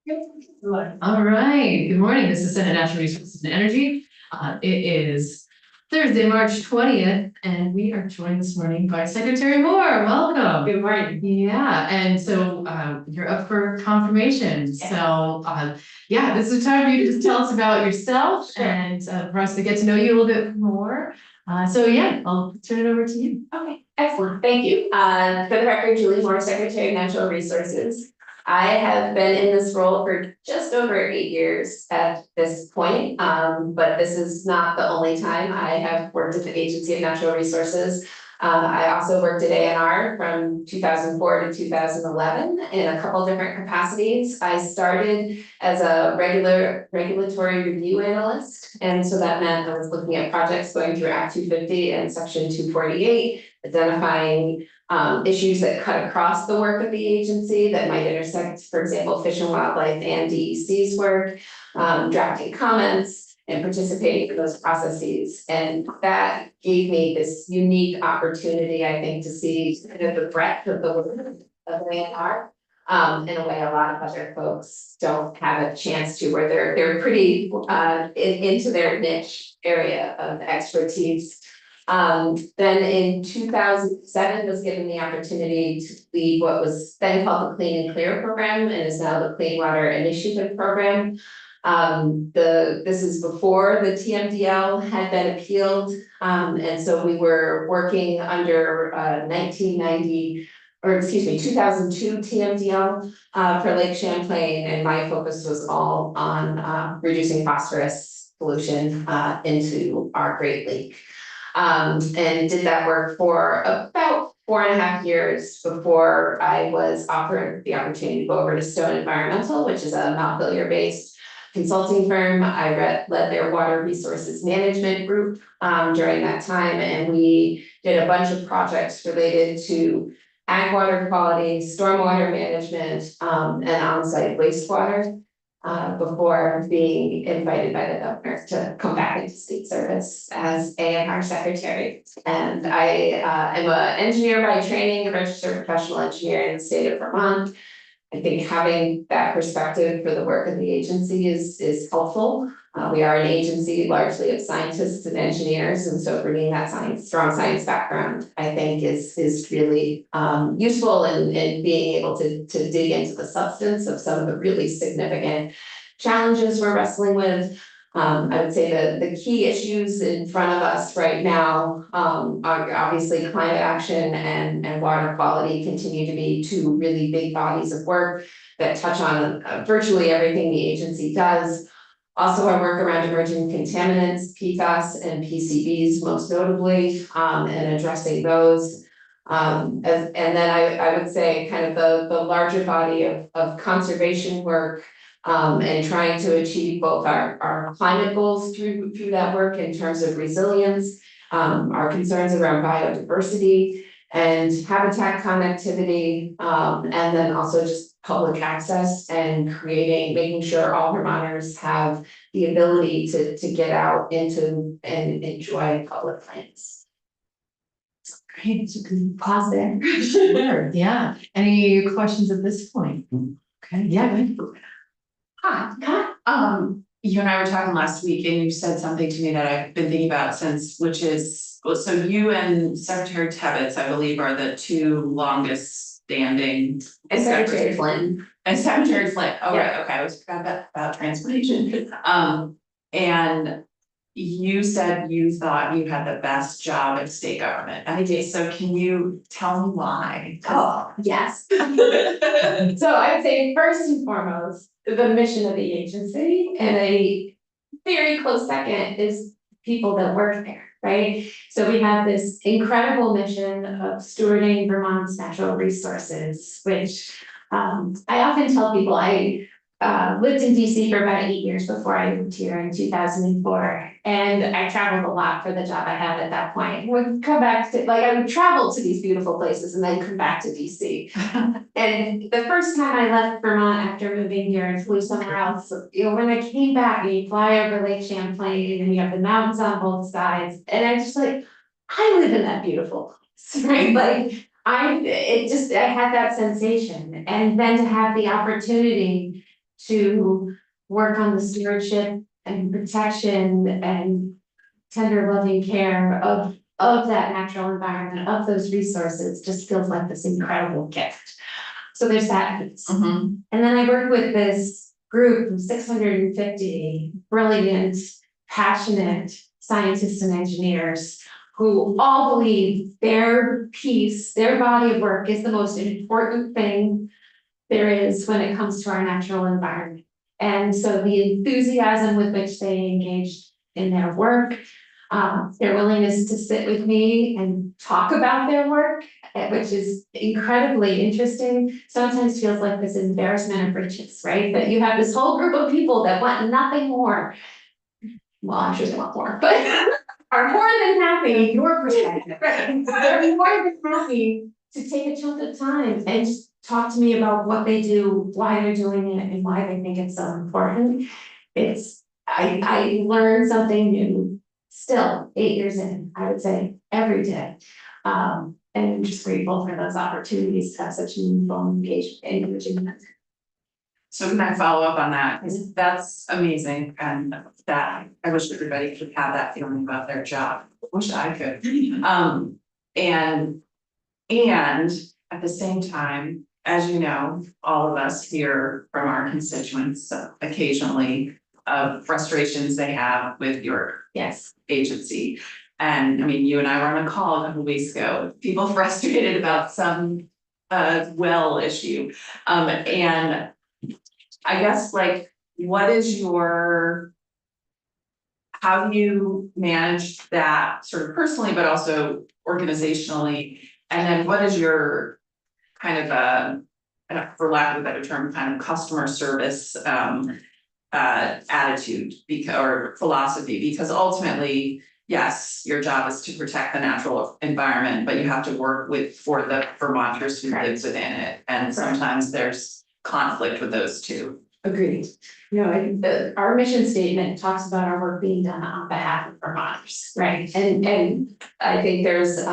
All right, good morning. This is Senate Natural Resources and Energy. It is Thursday, March 20th, and we are joined this morning by Secretary Moore. Welcome. Good morning. Yeah, and so you're up for confirmation. So yeah, this is the time for you to just tell us about yourself and for us to get to know you a little bit more. So yeah, I'll turn it over to you. Okay, excellent. Thank you. For the record, Julie Moore, Secretary of Natural Resources. I have been in this role for just over 8 years at this point, but this is not the only time I have worked at the Agency of Natural Resources. I also worked at ANR from 2004 to 2011 in a couple different capacities. I started as a regulatory review analyst, and so that meant I was looking at projects going through Act 250 and Section 248, identifying issues that cut across the work of the agency that might intersect, for example, Fish and Wildlife and DEC's work, drafting comments and participating in those processes. And that gave me this unique opportunity, I think, to see kind of the breadth of the work of ANR. In a way, a lot of other folks don't have a chance to, where they're pretty into their niche area of expertise. Then in 2007 was given the opportunity to lead what was then called the Clean and Clear program and is now the Clean Water Initiative program. This is before the TMDL had been appealed, and so we were working under 2002 TMDL for Lake Champlain, and my focus was all on reducing phosphorus pollution into our Great Lake. And did that work for about 4.5 years before I was offered the opportunity to go over to Stone Environmental, which is a Montpelier-based consulting firm. I led their water resources management group during that time, and we did a bunch of projects related to ag water quality, stormwater management, and on-site wastewater. Before being invited by the governor to come back into state service as ANR secretary. And I am an engineer by training, a registered professional engineer in the state of Vermont. I think having that perspective for the work of the agency is helpful. We are an agency largely of scientists and engineers, and so bringing that strong science background, I think, is really useful in being able to dig into the substance of some of the really significant challenges we're wrestling with. I would say the key issues in front of us right now are obviously climate action and water quality continue to be two really big bodies of work that touch on virtually everything the agency does. Also, our work around emerging contaminants, PFAS and PCBs most notably, and addressing those. And then I would say kind of the larger body of conservation work, and trying to achieve both our climate goals through that work in terms of resilience, our concerns around biodiversity and habitat connectivity, and then also just public access and making sure all Vermonters have the ability to get out into and enjoy public lands. Great, So can pause there. sure, yeah. Any questions at this point? Okay, yeah, go ahead. Hi. You and I were talking last week and you said something to me that I've been thinking about since, which is, so you and Secretary Tebbets, I believe, are the two longest standing. And Secretary Flynn. And Secretary Flynn, oh, Yeah. right, okay, I was forgot about transportation. And you said you thought you had the best job in state government. I did. So can you tell me why? Oh, yes. So I would say first and foremost, the mission of the agency, and a very close second is people that work there, right? So we have this incredible mission of stewarding Vermont's natural resources, which I often tell people I lived in DC for about 8 years before I moved here in 2004. And I traveled a lot for the job I had at that point. Would come back to, like, I would travel to these beautiful places and then come back to DC. And the first time I left Vermont after moving here and flew somewhere else, you know, when I came back and you fly over Lake Champlain and you have the mountains on both sides, and I'm just like, I live in that beautiful place, right? Like, I had that sensation. And then to have the opportunity to work on the stewardship and protection and tender loving care of that natural environment, of those resources, just feels like this incredible gift. So there's that piece. Mhm. And then I work with this group of 650 brilliant, passionate scientists and engineers who all believe their piece, their body of work is the most important thing there is when it comes to our natural environment. And so the enthusiasm with which they engaged in their work, their willingness to sit with me and talk about their work, which is incredibly interesting, sometimes feels like this embarrassment of riches, right? That you have this whole group of people that want nothing more. Well, I'm sure they want more, but are more than happy. Your perspective. They're more than happy to take a chunk of time and just talk to me about what they do, why they're doing it, and why they think it's so important. I learn something new still 8 years in, I would say, every day. And I'm just grateful for those opportunities to have such meaningful engagement. So can I follow up on that? 'Cause that's amazing, and that, I wish everybody could have that feeling about their job, wish I could. And at the same time, as you know, all of us hear from our constituents occasionally of frustrations they have with your Yes. agency. And I mean, you and I were on a call a couple weeks ago, people frustrated about some well issue. And I guess like, what is your, how do you manage that sort of personally, but also organizationally? And then what is your kind of for lack of a better term, kind of customer service attitude or philosophy? Because ultimately, yes, your job is to protect the natural environment, but you have to work for the Vermonters who live within it. And sometimes there's conflict with those two. Agreed. You know, our mission statement talks about our work being done on behalf of Vermonters, right? And I think there's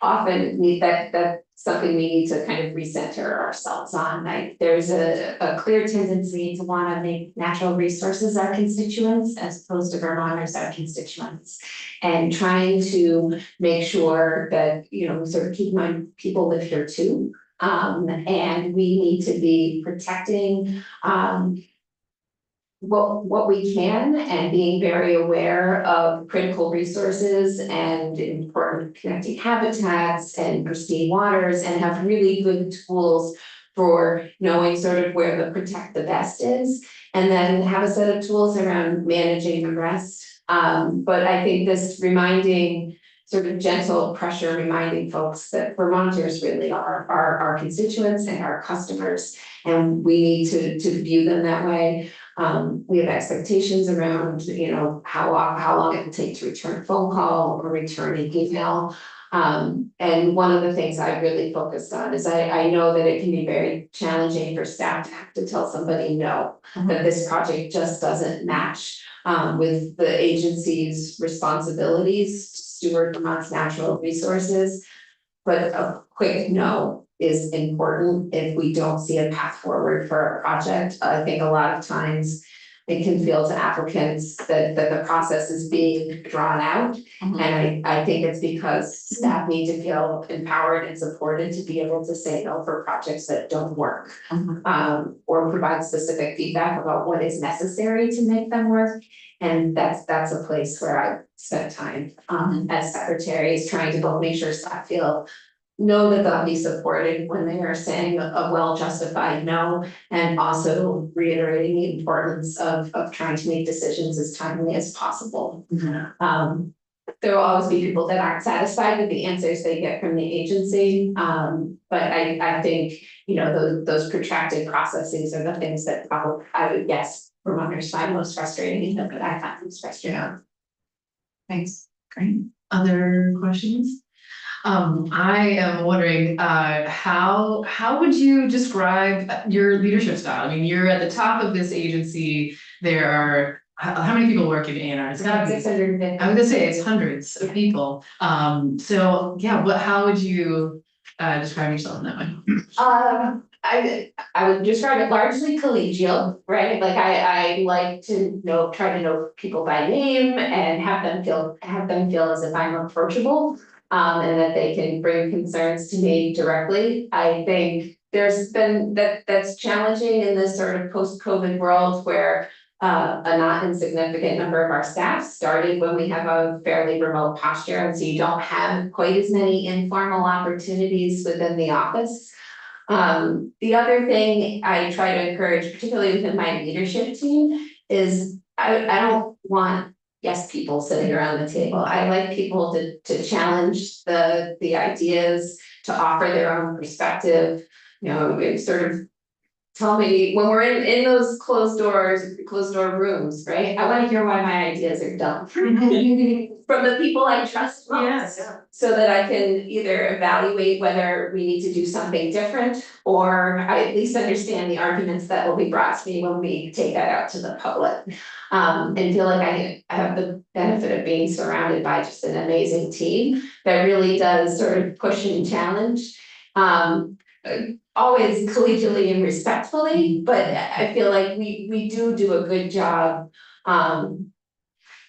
often that's something we need to kind of recenter ourselves on. Like there's a clear tendency to want to make natural resources our constituents as opposed to Vermonters our constituents. And trying to make sure that, you know, sort of keep in mind people live here too. And we need to be protecting what we can and being very aware of critical resources and important connecting habitats and pristine waters, and have really good tools for knowing sort of where the protect the best is, and then have a set of tools around managing the rest. But I think this sort of gentle pressure reminding folks that Vermonters really are our constituents and our customers, and we need to view them that way. We have expectations around, you know, how long it will take to return a phone call or return an email. And one of the things I really focused on is I know that it can be very challenging for staff to have to tell somebody no, that this project just doesn't match with the agency's responsibilities to steward Vermont's natural resources. But a quick no is important if we don't see a path forward for a project. I think a lot of times it can feel to applicants that the process is being drawn out. And I think it's because staff need to feel empowered and supported to be able to say no for projects that don't work. Or provide specific feedback about what is necessary to make them work. And that's a place where I spent time as secretaries trying to both make sure staff know that they'll be supported when they are saying a well-justified no, and also reiterating the importance of trying to make decisions as timely as possible. There will always be people that aren't satisfied with the answers they get from the agency. But I think, you know, those protracted processes are the things that probably I would guess Vermonters find most frustrating, but I find most frustrating. Yeah. Thanks. Great. Other questions? I am wondering, how would you describe your leadership style? I mean, you're at the top of this agency. There are, how many people work in A&R? It's gotta be, 650. I was gonna say it's hundreds of people. So yeah, how would you describe yourself in that way? I would describe it largely collegial, right? Like I like to try to know people by name and have them feel as if I'm approachable. And that they can bring concerns to me directly. I think there's been that's challenging in this sort of post-COVID world where a not insignificant number of our staff started when we have a fairly remote posture, and so you don't have quite as many informal opportunities within the office. The other thing I try to encourage, particularly within my leadership team, is I don't want yes people sitting around the table. I like people to challenge the ideas, to offer their own perspective. It sort of tell me when we're in those closed door rooms, right? I want to hear why my ideas are dumb. From the people I trust most. Yes. So that I can either evaluate whether we need to do something different, or I at least understand the arguments that will be brought to me when we take that out to the public. And feel like I have the benefit of being surrounded by just an amazing team that really does sort of push and challenge. Always collegially and respectfully, but I feel like we do a good job.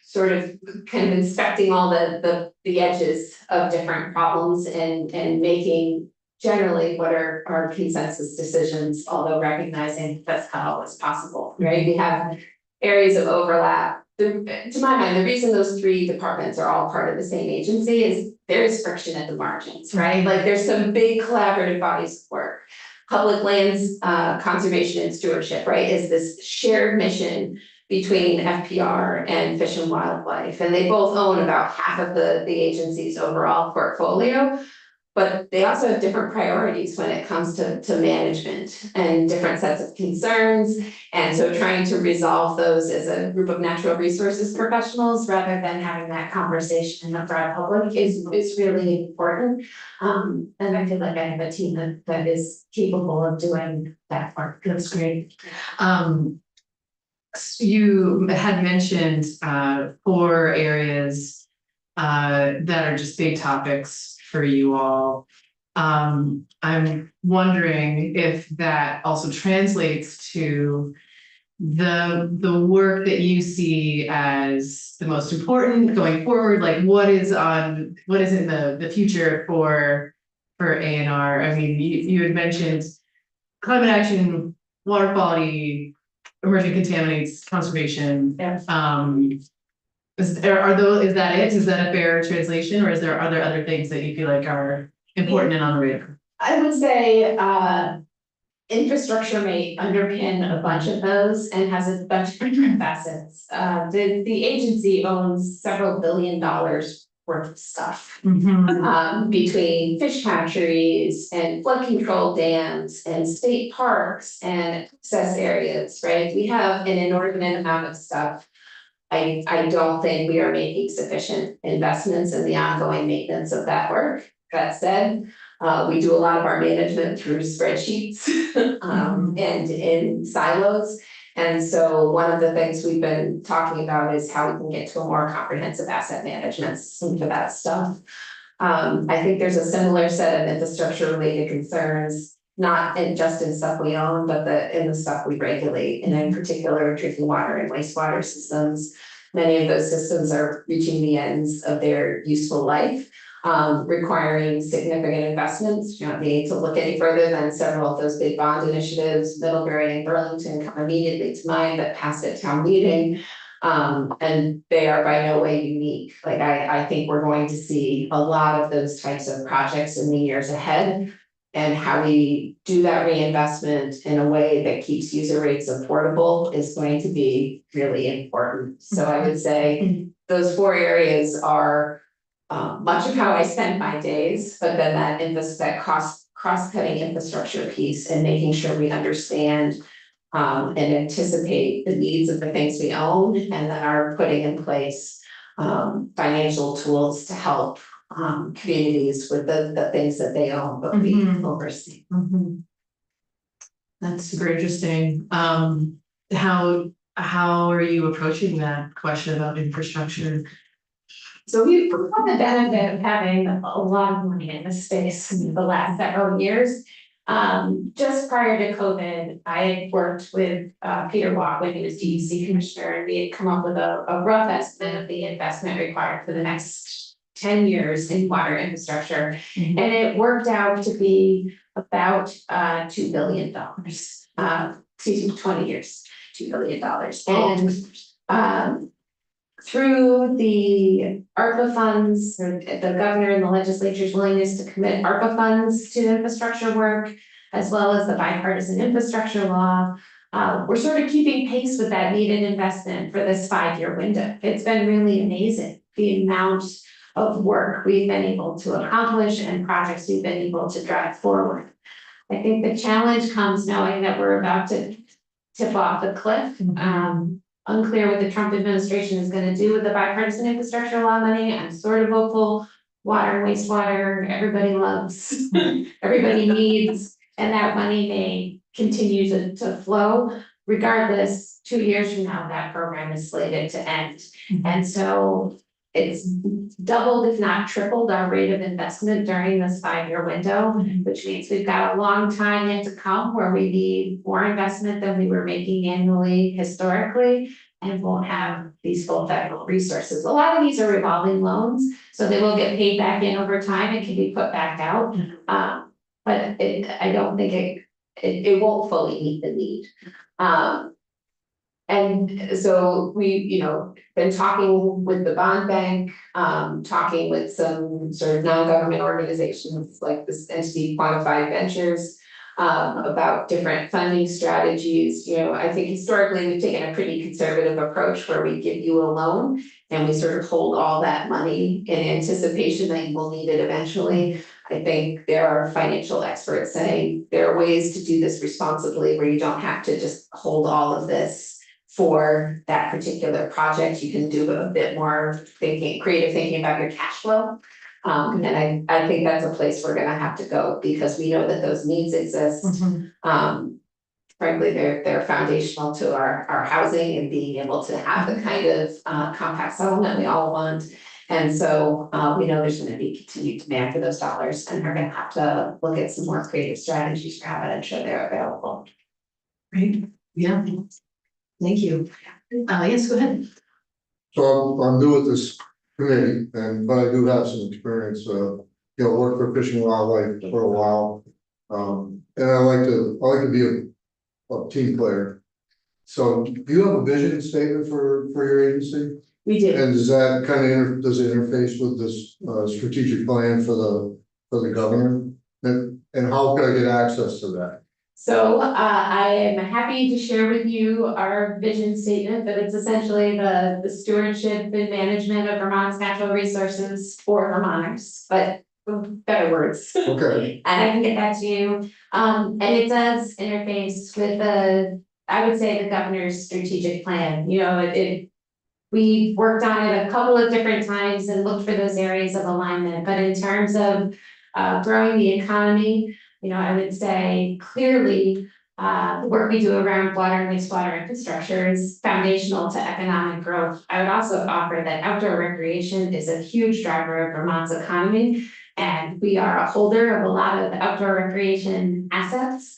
Sort of kind of inspecting all the edges of different problems and making generally what are our consensus decisions, although recognizing that's not always possible, right? We have areas of overlap. To my mind, the reason those three departments are all part of the same agency is there is friction at the margins, right? Like there's some big collaborative bodies of work. Public lands conservation and stewardship, right, is this shared mission between FPR and Fish and Wildlife, and they both own about half of the agency's overall portfolio. But they also have different priorities when it comes to management and different sets of concerns. And so trying to resolve those as a group of natural resources professionals rather than having that conversation in the broad public is really important. And I feel like I have a team that is capable of doing that work. That's great. You had mentioned 4 areas that are just big topics for you all. I'm wondering if that also translates to the work that you see as the most important going forward. Like what is in the future for A&R? I mean, you had mentioned climate action, water quality, emerging contaminants, conservation. Yes. Is that it? Is that a fair translation, or are there other things that you feel like are important and on the radar? I would say infrastructure may underpin a bunch of those and has a bunch of different facets. The agency owns several $1 billion worth of stuff. Between fish hatcheries and flood control dams and state parks and access areas, right? We have an inordinate amount of stuff. I don't think we are making sufficient investments in the ongoing maintenance of that work. That said, we do a lot of our management through spreadsheets and in silos. And so one of the things we've been talking about is how we can get to a more comprehensive asset management system for that stuff. I think there's a similar set of infrastructure related concerns, not just in stuff we own, but in the stuff we regulate, and in particular drinking water and wastewater systems. Many of those systems are reaching the ends of their useful life, requiring significant investments. You don't need to look any further than several of those big bond initiatives. Middlebury and Burlington come immediately to mind that passed at town meeting. And they are by no way unique. Like I think we're going to see a lot of those types of projects in the years ahead. And how we do that reinvestment in a way that keeps user rates affordable is going to be really important. So I would say those 4 areas are much of how I spend my days, but then that cross-cutting infrastructure piece and making sure we understand and anticipate the needs of the things we own, and then are putting in place financial tools to help communities with the things that they own, but we oversee. That's super interesting. How are you approaching that question about infrastructure? So we've had the benefit of having a lot of money in this space in the last several years. Just prior to COVID, I had worked with Peter Walk when he was DEC commissioner, and we had come up with a rough estimate of the investment required for the next 10 years in water infrastructure. Mhm. And it worked out to be about $2 billion. Excuse me, 20 years, $2 billion. And through the ARPA funds, or the governor and the legislature's willingness to commit ARPA funds to infrastructure work, as well as the bipartisan infrastructure law, we're sort of keeping pace with that needed investment for this 5-year window. It's been really amazing, the amount of work we've been able to accomplish and projects we've been able to drive forward. I think the challenge comes knowing that we're about to tip off the cliff. Unclear what the Trump administration is gonna do with the bipartisan infrastructure law money. I'm sort of hopeful. Water and wastewater, everybody loves, everybody needs, and that money may continue to flow. Regardless, 2 years from now, that program is slated to end. And so it's doubled, if not tripled, our rate of investment during this 5-year window, which means we've got a long time yet to come where we need more investment than we were making annually historically, and won't have these full federal resources. A lot of these are revolving loans, so they will get paid back in over time and can be put back out. But I don't think it won't fully meet the need. And so we, been talking with the bond bank, talking with some sort of non-government organizations like this entity Quantified Ventures, about different funding strategies. I think historically we've taken a pretty conservative approach where we give you a loan and we sort of hold all that money in anticipation that you will need it eventually. I think there are financial experts saying there are ways to do this responsibly where you don't have to just hold all of this for that particular project. You can do a bit more creative thinking about your cash flow. And I think that's a place we're gonna have to go because we know that those needs exist. Frankly, they're foundational to our housing and being able to have the kind of compact settlement we all want. And so we know there's gonna be continued demand for those dollars, and we're gonna have to look at some more creative strategies for how to ensure they're available. Great, yeah. Thank you. Yes, go ahead. So I'm new at this committee, but I do have some experience, worked for Fish and Wildlife for a while. And I like to be a team player. So do you have a vision statement for your agency? We do. And does that kind of does it interface with this strategic plan for the governor? And how can I get access to that? So I am happy to share with you our vision statement, but it's essentially the stewardship and management of Vermont's natural resources for Vermonters, but better words. Okay. And I can get that to you. And it does interface with I would say the governor's strategic plan. We worked on it a couple of different times and looked for those areas of alignment, but in terms of growing the economy, I would say clearly, the work we do around water and wastewater infrastructure is foundational to economic growth. I would also offer that outdoor recreation is a huge driver of Vermont's economy, and we are a holder of a lot of outdoor recreation assets.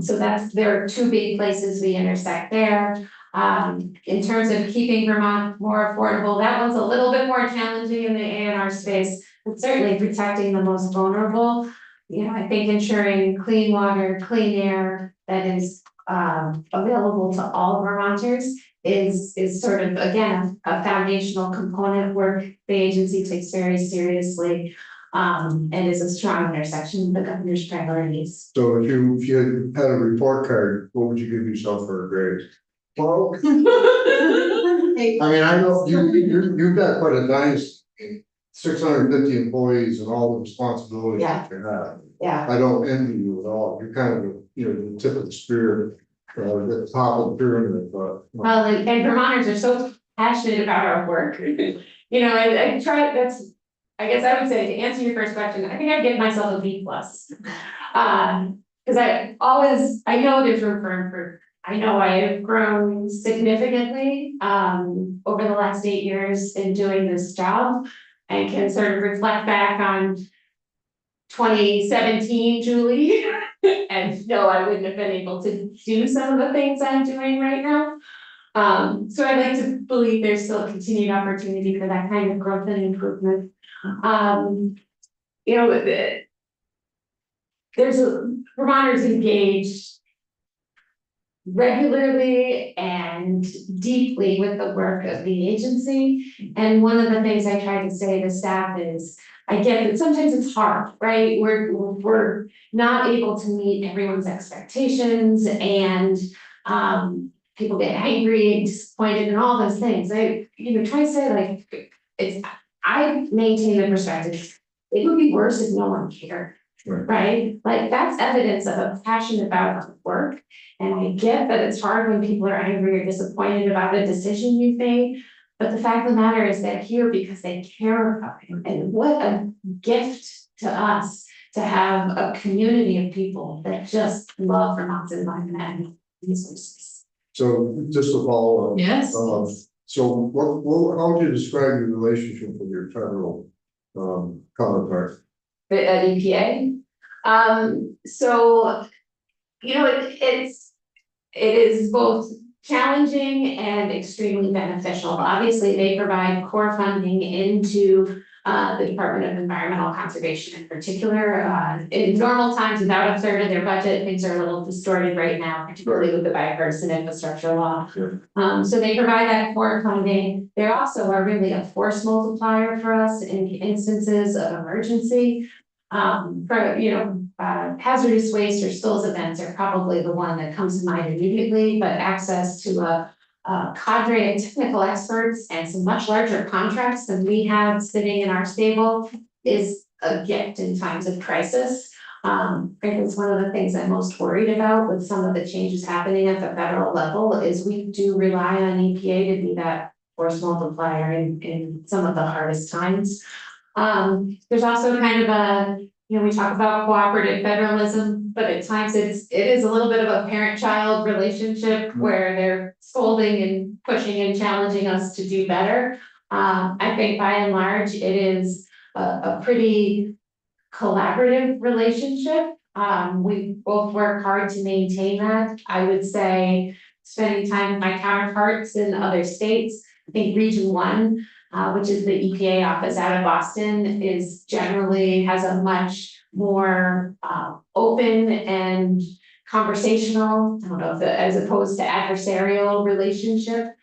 So there are two big places we intersect there. In terms of keeping Vermont more affordable, that one's a little bit more challenging in the A&R space, but certainly protecting the most vulnerable. I think ensuring clean water, clean air that is available to all Vermonters is sort of, again, a foundational component work the agency takes very seriously, and is a strong intersection of the governor's priorities. So if you had a report card, what would you give yourself for a grade? Well, I mean, I know you've got quite a nice 650 employees and all the responsibilities that you have. Yeah. I don't envy you at all. You're kind of the tip of the spear, the top of the pyramid. But well, and Vermonters are so passionate about our work. I try. I guess I would say, to answer your first question, I think I'd give myself a B+. Because I know there's room for improvement. I know I have grown significantly over the last 8 years in doing this job, and can sort of reflect back on 2017 Julie And no, I wouldn't have been able to do some of the things I'm doing right now. So I'd like to believe there's still a continued opportunity for that kind of growth and improvement. You know, Vermonters engaged regularly and deeply with the work of the agency. And one of the things I try to say to staff is, I get that sometimes it's hard, right? We're not able to meet everyone's expectations and people get angry and disappointed and all those things. I try to say like, I maintain the perspective, it would be worse if no one cared. Right? Like that's evidence of a passion about the work. And I get that it's hard when people are angry or disappointed about a decision you've made. But the fact of the matter is they're here because they care about it. And what a gift to us to have a community of people that just love Vermont's environment and resources. So just to follow up. Yes. So how would you describe your relationship with your federal counterpart? At EPA. So, it is both challenging and extremely beneficial. Obviously, they provide core funding into the Department of Environmental Conservation in particular. In normal times, without a third of their budget, things are a little distorted right now, particularly with the bipartisan infrastructure law. Sure. So they provide that core funding. They also are really a force multiplier for us in instances of emergency. Hazardous waste or spills events are probably the one that comes to mind immediately, but access to a cadre of technical experts and some much larger contracts than we have sitting in our stable is a gift in times of crisis. I think it's one of the things I'm most worried about with some of the changes happening at the federal level is we do rely on EPA to be that force multiplier in some of the hardest times. There's also kind of we talk about cooperative federalism, but at times it is a little bit of a parent-child relationship where they're scolding and pushing and challenging us to do better. I think by and large, it is a pretty collaborative relationship. We both work hard to maintain that. I would say spending time with my counterparts in other states, I think Region 1, which is the EPA office out of Boston, has a much more open and conversational, I don't know, as opposed to adversarial relationship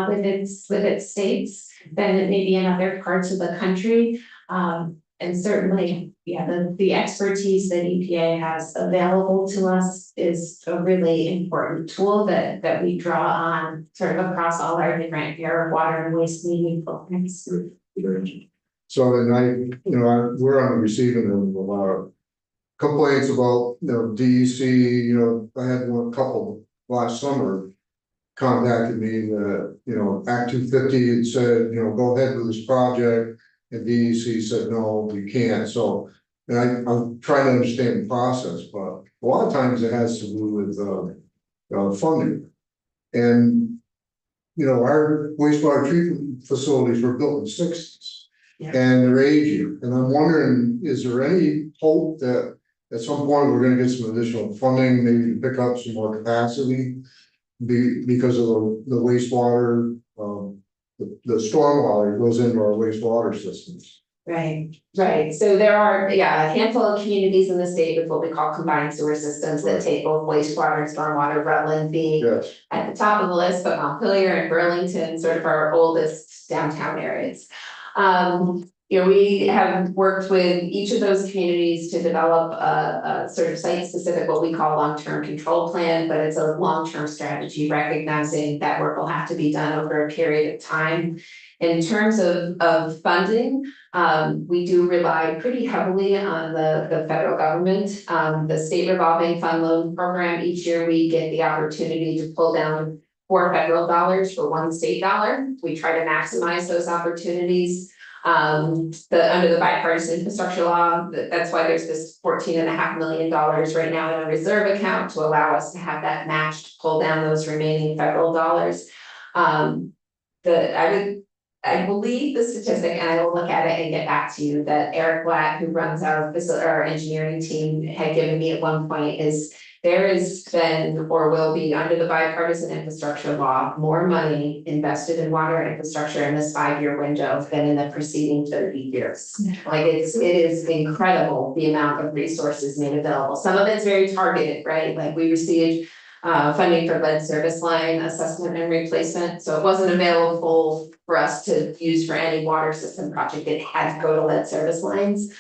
with its states than it may be in other parts of the country. And certainly, the expertise that EPA has available to us is a really important tool that we draw on sort of across all our different air, water, and waste meeting programs. So then we're on the receiving end of a lot of complaints about, DEC, I had a couple last summer contacted me that, Act 250 had said, go ahead with this project. And DEC said, no, we can't. So, and I'm trying to understand the process, but a lot of times it has to do with funding. And, our wastewater treatment facilities were built in the 60s. Yeah. And they're aging. And I'm wondering, is there any hope that at some point we're gonna get some additional funding, maybe to pick up some more capacity because of the wastewater, the stormwater goes into our wastewater systems. Right. So there are, a handful of communities in the state with what we call combined sewer systems that take both wastewater and stormwater, Rutland being at the top of the list, but Montpelier and Burlington, sort of our oldest downtown areas. We have worked with each of those communities to develop a sort of site-specific, what we call long-term control plan, but it's a long-term strategy, recognizing that work will have to be done over a period of time. In terms of funding, we do rely pretty heavily on the federal government. The state revolving fund loan program, each year we get the opportunity to pull down $4 federal dollars for $1 state dollar. We try to maximize those opportunities. Under the bipartisan infrastructure law, that's why there's this $14.5 million right now in a reserve account to allow us to have that matched, pull down those remaining federal dollars. I would I believe the statistic, and I will look at it and get back to you, that Eric Black, who runs our engineering team, had given me at one point is. There has been or will be, under the bipartisan infrastructure law, more money invested in water infrastructure in this 5-year window than in the preceding 30 years. Like it is incredible the amount of resources made available. Some of it's very targeted, right? Like we received funding for lead service line assessment and replacement, so it wasn't available for us to use for any water system project. It had to go to lead service lines.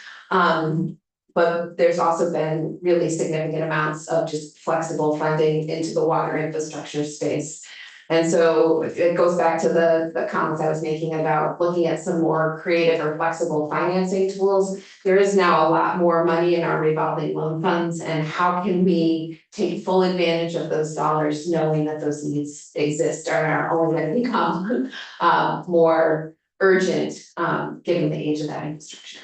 But there's also been really significant amounts of just flexible funding into the water infrastructure space. And so it goes back to the comments I was making about looking at some more creative or flexible financing tools. There is now a lot more money in our revolving loan funds, and how can we take full advantage of those dollars, knowing that those needs exist and are only going to become more urgent given the age of that infrastructure.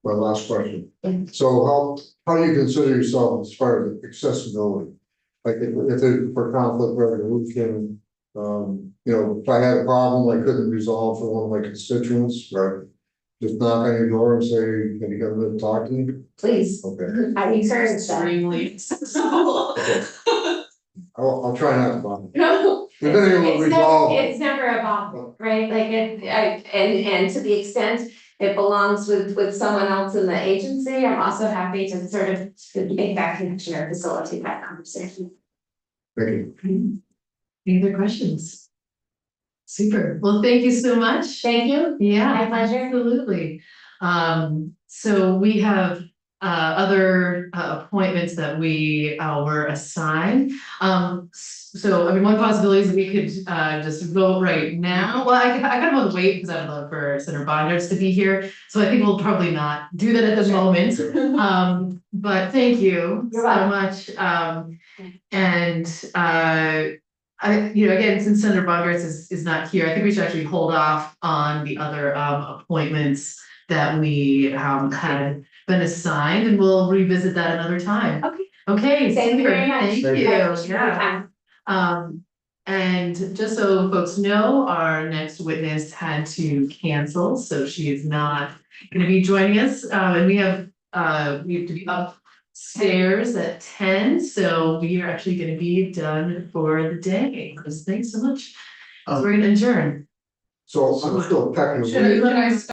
My last question. So how do you consider yourself as far as accessibility? Like if it for conflict resolution, you know, if I had a problem I couldn't resolve for one of my constituents, right? Just knock on your door and say, can you come in and talk to me? Please. Okay. I encourage that. Extremely accessible. I'll try not to bother. No. If anyone will resolve. It's never a bother, right? Like and to the extent it belongs with someone else in the agency, I'm also happy to sort of make that connection or facilitate that conversation. Thank you. Any other questions? Super, well, thank you so much. Thank you. Yeah, My pleasure. absolutely. So we have other appointments that we were assigned. So I mean, one possibility is we could just vote right now. Well, I kind of want to wait because I would love for Senator Bonders to be here. So I think we'll probably not do that at the moment. But thank you You're so welcome. much. And you know, again, since Senator Bonders is not here, I think we should actually hold off on the other appointments that we had been assigned, and we'll revisit that another time. Okay. Okay, Thank you super. very much. Thank Thank you, you. yeah. And just so folks know, our next witness had to cancel, so she is not gonna be joining us. And we have to be upstairs at 10, so we are actually gonna be done for the day. Thanks so much. So we're gonna adjourn. So I'm still technically. Can I